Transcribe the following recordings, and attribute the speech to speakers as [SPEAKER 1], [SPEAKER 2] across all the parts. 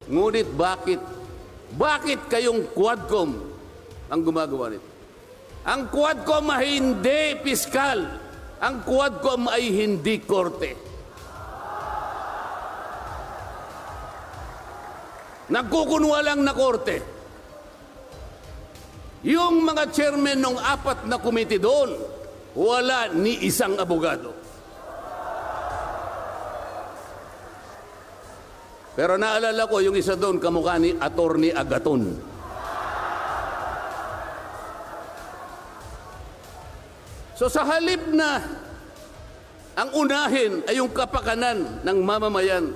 [SPEAKER 1] Ngunit bakit? Bakit kayong Quadcom ang gumagawa nito? Ang Quadcom ay hindi piskal. Ang Quadcom ay hindi korte. Nagkukunwa lang na korte. Yung mga chairman ng 4 na komite doon, wala ni isang abogado. Pero naalala ko, yung isa doon, kamukha ni Attorney Agaton. So sa halip na ang unahin ay yung kapakanan ng mamamayan,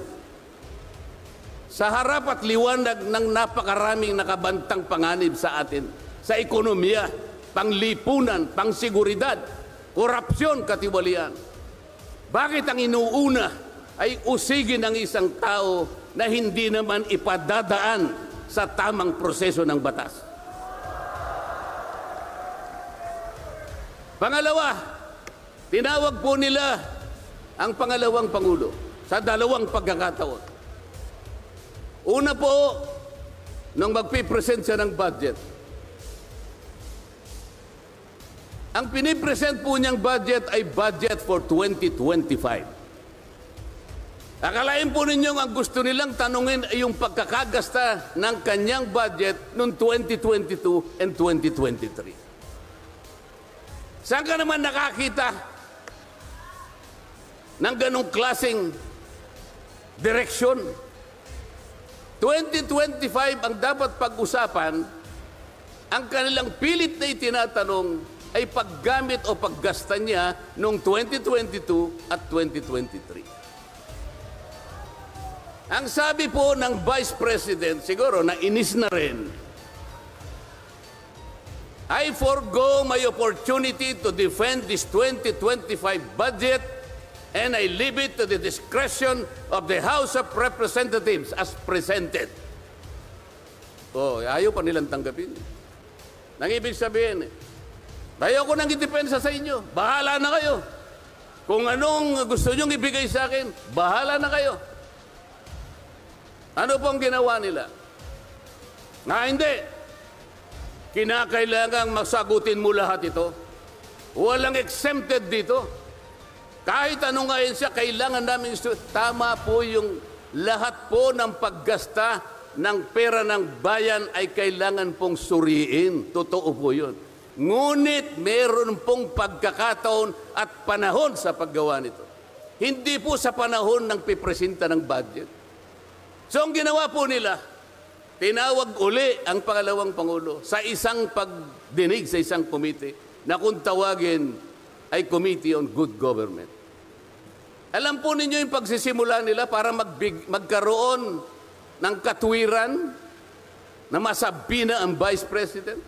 [SPEAKER 1] sa harap at liwanag ng napakaraming nakabantang panganib sa atin, sa ekonomiya, panglipunan, pangsiguridad, korupsyon, katiwalian, bakit ang inuuna ay usigin ng isang tao na hindi naman ipadadaan sa tamang proseso ng batas? Pangalawa, tinawag po nila ang pangalawang Pangulo sa 2 pagkakataon. Una po, nung magpipresent siya ng budget. Ang pinipresent po niyang budget ay budget for 2025. Akalain po ninyong ang gusto nilang tanungin ay yung pagkakagasta ng kanyang budget noong 2022 and 2023. Saan ka naman nakakita ng ganong klaseng direksyon? 2025 ang dapat pag-usapan, ang kanilang pilit na itinatanong ay paggamit o paggasta niya noong 2022 at 2023. Ang sabi po ng Vice President, siguro na inis na rin, I forgo my opportunity to defend this 2025 budget and I leave it to the discretion of the House of Representatives as presented. Oh, ayaw pa nilang tanggapin. Nang ibig sabihin, ayaw ko nang idepensa sa inyo. Bahala na kayo. Kung anong gusto nyong ibigay sa akin, bahala na kayo. Ano pong ginawa nila? Hindi. Kinakailangang masagutin mo lahat ito. Walang exempted dito. Kahit ano nga yun siya, kailangan namin tama po yung lahat po ng paggasta ng pera ng bayan ay kailangan pong suriin. Totoo po yun. Ngunit meron pong pagkakataon at panahon sa paggawa nito. Hindi po sa panahon ng pipresenta ng budget. So ang ginawa po nila, tinawag uli ang pangalawang Pangulo sa isang pagdinig sa isang komite na kung tawagin ay Committee on Good Government. Alam po ninyo yung pagsisimula nila para magkaroon ng katwiran na masabi na ang Vice President?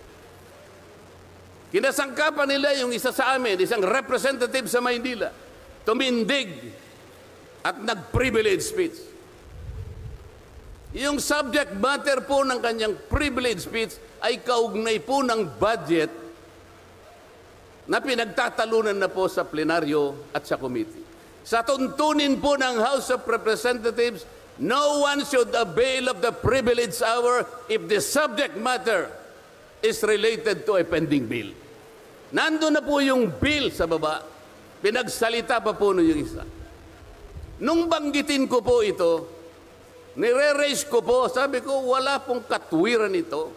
[SPEAKER 1] Kinasangkapan nila yung isa sa amin, isang representative sa Maynila, tumindig at nag-privilege speech. Yung subject matter po ng kanyang privilege speech ay kaugnay po ng budget na pinagtatalunan na po sa plenaryo at sa committee. Sa tuntunin po ng House of Representatives, no one should avail of the privilege hour if the subject matter is related to a pending bill. Nandun na po yung bill sa baba, pinagsalita pa po yung isa. Nung banggitin ko po ito, nire-raise ko po, sabi ko, wala pong katwiran ito.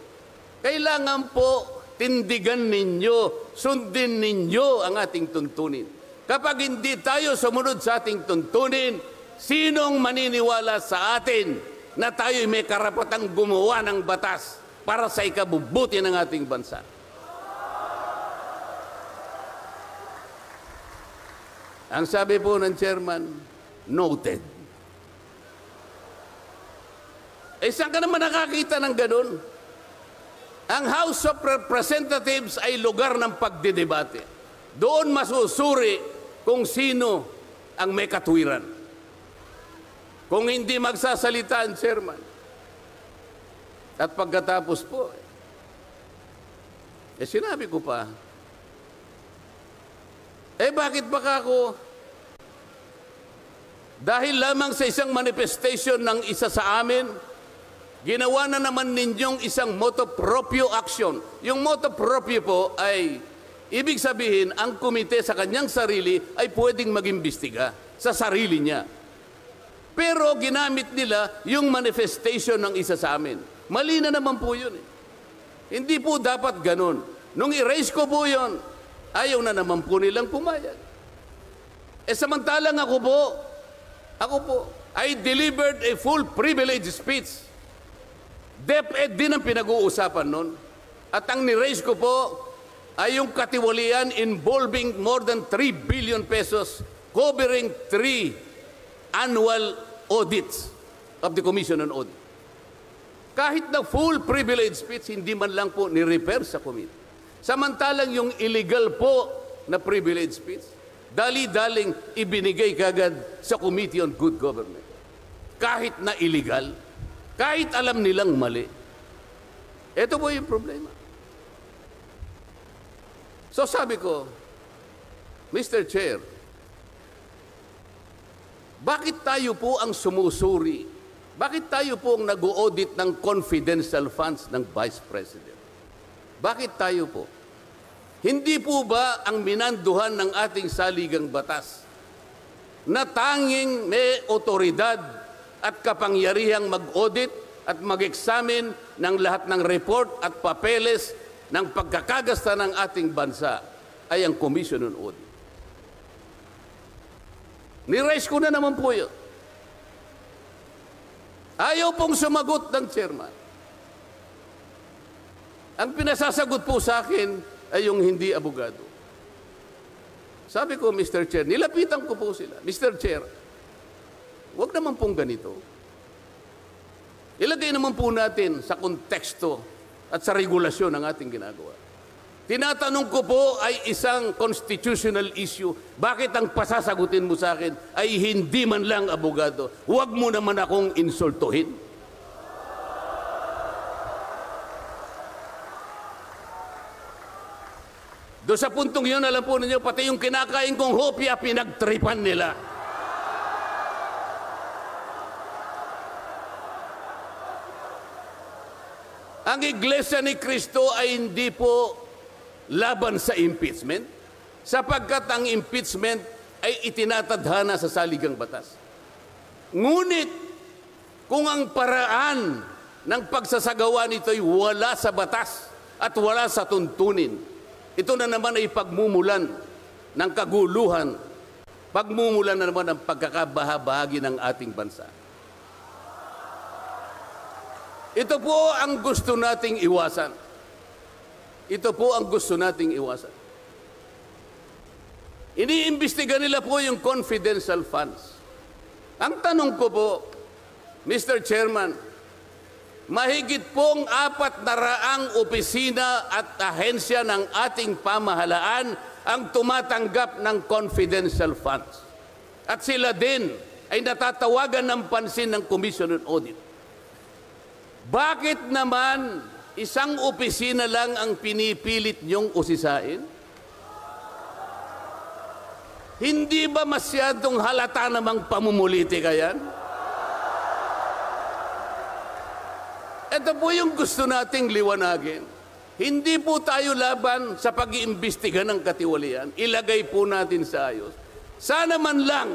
[SPEAKER 1] Kailangan po tindigan ninyo, sundin ninyo ang ating tuntunin. Kapag hindi tayo sumunod sa ating tuntunin, sinong maniniwala sa atin na tayo'y may karapatang gumawa ng batas para sa ikabubuti ng ating bansa? Ang sabi po ng chairman, noted. Saan ka naman nakakita ng ganun? Ang House of Representatives ay lugar ng pagdidebate. Doon masusuri kung sino ang may katwiran. Kung hindi magsasalita ang chairman. At pagkatapos po, sinabi ko pa, bakit baka ako, dahil lamang sa isang manifestation ng isa sa amin, ginawa na naman ninyong isang motu proprio action. Yung motu proprio po ay, ibig sabihin, ang komite sa kanyang sarili ay pwedeng mag-imbestiga sa sarili niya. Pero ginamit nila yung manifestation ng isa sa amin. Mali na naman po yun. Hindi po dapat ganun. Nung i-raise ko po yun, ayaw na naman po nilang pumayag. Samantalang ako po, I delivered a full privilege speech. DepEd din ang pinag-uusapan nun. At ang ni-raise ko po ay yung katiwalian involving more than 3 billion pesos covering 3 annual audits of the Commission on Audit. Kahit na full privilege speech, hindi man lang po ni-repair sa committee. Samantalang yung illegal po na privilege speech, dali-daling ibinigay kagad sa Committee on Good Government. Kahit na illegal, kahit alam nilang mali. Ito po yung problema. So sabi ko, Mr. Chair, bakit tayo po ang sumusuri? Bakit tayo po ang nag-audit ng confidential funds ng Vice President? Bakit tayo po? Hindi po ba ang minanduhan ng ating saligang batas na tanging may otoridad at kapangyarihang mag-audit at mag-examine ng lahat ng report at papeles ng pagkakagasta ng ating bansa ay ang Commission on Audit? Ni-raise ko na naman po yun. Ayaw pong sumagot ng chairman. Ang pinasasagot po sa akin ay yung hindi abogado. Sabi ko, Mr. Chair, nilapitan ko po sila. Mr. Chair, huwag naman pong ganito. Ilagay naman po natin sa konteksto at sa regulasyon ng ating ginagawa. Tinatanong ko po ay isang constitutional issue. Bakit ang pasasagutin mo sa akin ay hindi man lang abogado? Huwag mo naman akong insultuhin. Doon sa puntong yun, alam po ninyo, pati yung kinakain kong hopya, pinagtripan nila. Ang Iglesia ni Cristo ay hindi po laban sa impeachment, sapagkat ang impeachment ay itinatadhana sa saligang batas. Ngunit, kung ang paraan ng pagsasagawa nito ay wala sa batas at wala sa tuntunin, ito na naman ay pagmumulan ng kaguluhan, pagmumulan na naman ng pagkakabahabahagi ng ating bansa. Ito po ang gusto nating iwasan. Ito po ang gusto nating iwasan. Iniimbestiga nila po yung confidential funds. Ang tanong ko po, Mr. Chairman, mahigit pong 400 opisina at ahensya ng ating pamahalaan ang tumatanggap ng confidential funds. At sila din ay natatawagan ng pansin ng Commission on Audit. Bakit naman isang opisina lang ang pinipilit niyong usisain? Hindi ba masyadong halata namang pamumulitika yan? Ito po yung gusto nating liwanagin. Hindi po tayo laban sa pag-iimbestiga ng katiwalian. Ilagay po natin sa ayos. Sana man lang,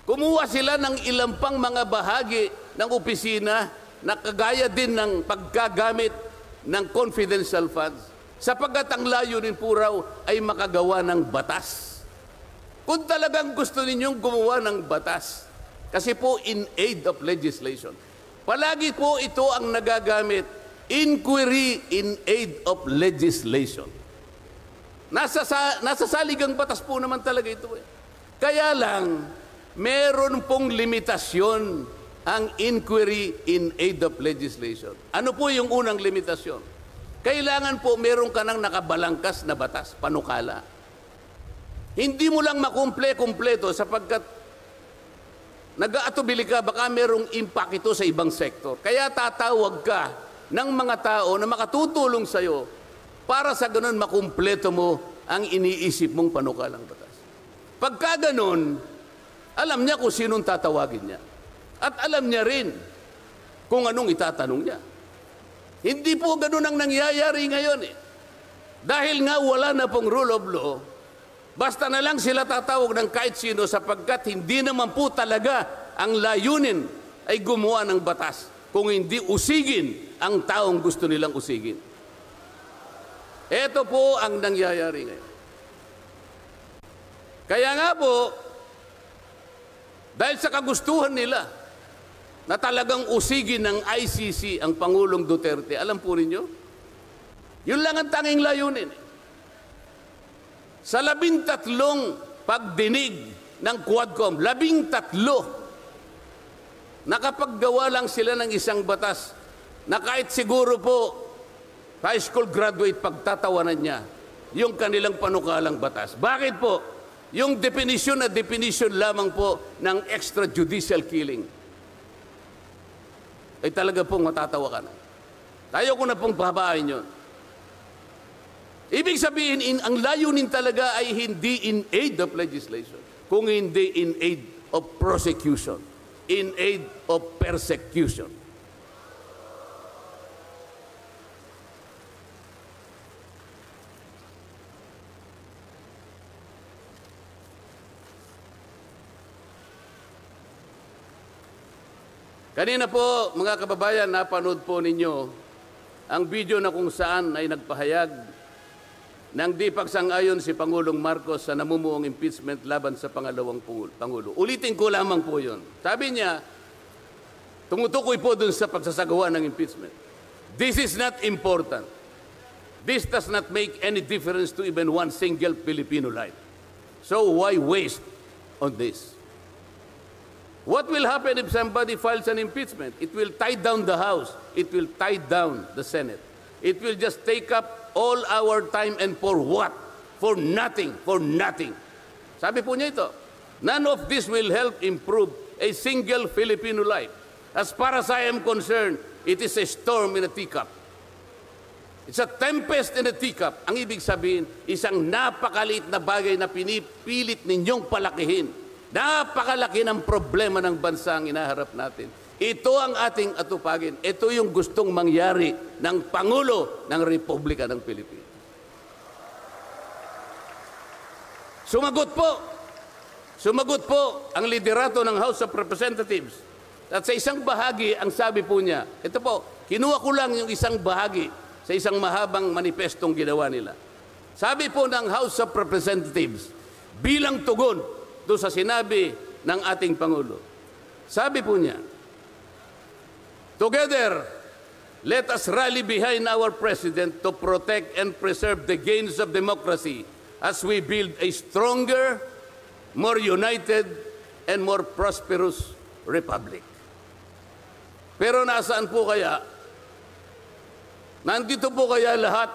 [SPEAKER 1] kumuha sila ng ilang pang mga bahagi ng opisina na kagaya din ng paggagamit ng confidential funds, sapagkat ang layunin po raw ay makagawa ng batas. Kung talagang gusto ninyong gumawa ng batas, kasi po in aid of legislation, palagi po ito ang nagagamit, inquiry in aid of legislation. Nasa saligang batas po naman talaga ito. Kaya lang, meron pong limitasyon ang inquiry in aid of legislation. Ano po yung unang limitasyon? Kailangan po meron ka ng nakabalangkas na batas, panukala. Hindi mo lang makumple-kumpleto sapagkat nag-aatubili ka, baka merong impact ito sa ibang sektor. Kaya tatawag ka ng mga tao na makatutulong sa'yo para sa ganun makumpleto mo ang iniisip mong panukalang batas. Pagka ganun, alam niya kung sinong tatawagin niya. At alam niya rin kung anong itatanong niya. Hindi po ganun ang nangyayari ngayon eh. Dahil nga wala na pong rule of law, basta na lang sila tatawag ng kahit sino sapagkat hindi naman po talaga ang layunin ay gumawa ng batas kung hindi usigin ang taong gusto nilang usigin. Ito po ang nangyayari ngayon. Kaya nga po, dahil sa kagustuhan nila na talagang usigin ng ICC ang Pangulong Duterte, alam po ninyo, yun lang ang tanging layunin. Sa 13 pagdinig ng Quadcom, 13, nakapaggawa lang sila ng isang batas na kahit siguro po high school graduate pagtatawanan niya yung kanilang panukalang batas. Bakit po? Yung definition na definition lamang po ng extrajudicial killing ay talaga pong matatawa ka na. Tayo ko na pong babain yun. Ibig sabihin, ang layunin talaga ay hindi in aid of legislation, kung hindi in aid of prosecution, in aid of persecution. Kanina po, mga kababayan, napanood po ninyo ang video na kung saan ay nagpahayag ng di pagsang-ayon si Pangulong Marcos sa namumuong impeachment laban sa pangalawang Pangulo. Ulitin ko lamang po yun. Sabi niya, tumutukoy po dun sa pagsasagawa ng impeachment. This is not important. This does not make any difference to even one single Filipino life. So why waste on this? What will happen if somebody files an impeachment? It will tie down the House. It will tie down the Senate. It will just take up all our time and for what? For nothing, for nothing. Sabi po niya ito, none of this will help improve a single Filipino life. As far as I am concerned, it is a storm in a teacup. It's a tempest in a teacup. Ang ibig sabihin, isang napakaliit na bagay na pinipilit ninyong palakihin. Napakalaki ng problema ng bansa ang inaharap natin. Ito ang ating atupagin. Ito yung gustong mangyari ng Pangulo ng Republika ng Pilipinas. Sumagot po ang liderato ng House of Representatives. At sa isang bahagi, ang sabi po niya, ito po, kinuha ko lang yung isang bahagi sa isang mahabang manifestong ginawa nila. Sabi po ng House of Representatives, bilang tugon doon sa sinabi ng ating Pangulo. Sabi po niya, together, let us rally behind our President to protect and preserve the gains of democracy as we build a stronger, more united, and more prosperous republic. Pero nasaan po kaya? Nandito po kaya lahat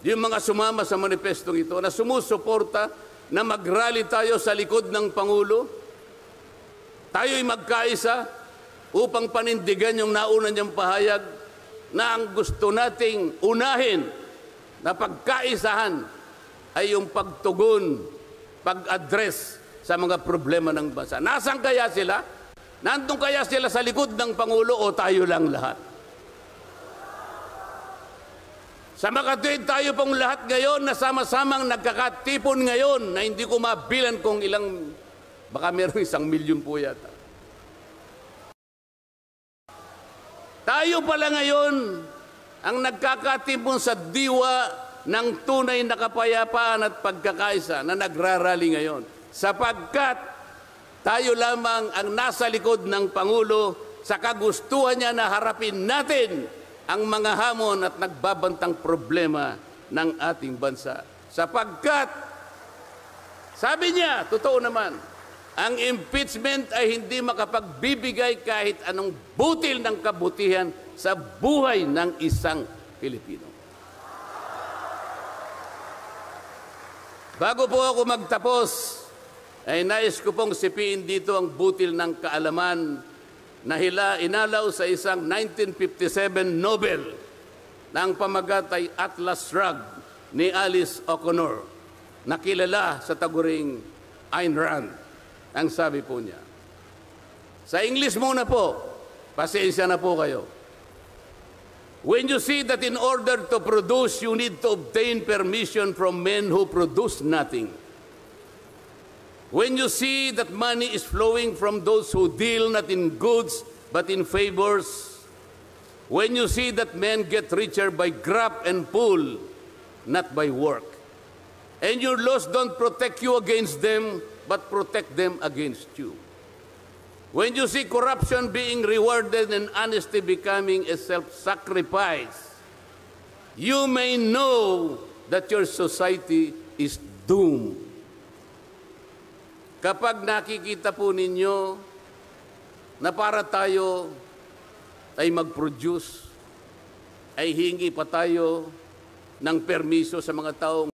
[SPEAKER 1] yung mga sumama sa manifestong ito na sumusuporta na mag-rally tayo sa likod ng Pangulo? Tayo'y magkaisa upang panindigan yung nauna niyang pahayag na ang gusto nating unahin na pagkaisahan ay yung pagtugon, pag-address sa mga problema ng bansa. Nasaan kaya sila? Nandun kaya sila sa likod ng Pangulo o tayo lang lahat? Sa makatuwid tayo pong lahat ngayon na sama-samang nagkakatipon ngayon na hindi ko mabilan kung ilang, baka meron 1 milyon po yata. Tayo pala ngayon ang nagkakatipon sa diwa ng tunay na kapayapaan at pagkakaisa na nagrarally ngayon. Sapagkat tayo lamang ang nasa likod ng Pangulo sa kagustuhan niya na harapin natin ang mga hamon at nagbabantang problema ng ating bansa. Sapagkat, sabi niya, totoo naman, ang impeachment ay hindi makapagbibigay kahit anong butil ng kabutihan sa buhay ng isang Pilipino. Bago po ako magtapos, ay nais ko pong sipiin dito ang butil ng kaalaman na inalaw sa isang 1957 Nobel na ang pamagat ay Atlas Shrugged ni Alice O'Connor, na kilala sa taguring Ayn Rand. Ang sabi po niya, sa English muna po, Pasensya na po kayo. When you see that in order to produce, you need to obtain permission from men who produce nothing. When you see that money is flowing from those who deal not in goods but in favors. When you see that men get richer by grab and pull, not by work. And your laws don't protect you against them, but protect them against you. When you see corruption being rewarded and honesty becoming a self-sacrifice, you may know that your society is doomed. Kapag nakikita po ninyo na para tayo ay mag-produce, ay hingi pa tayo ng permiso sa mga taong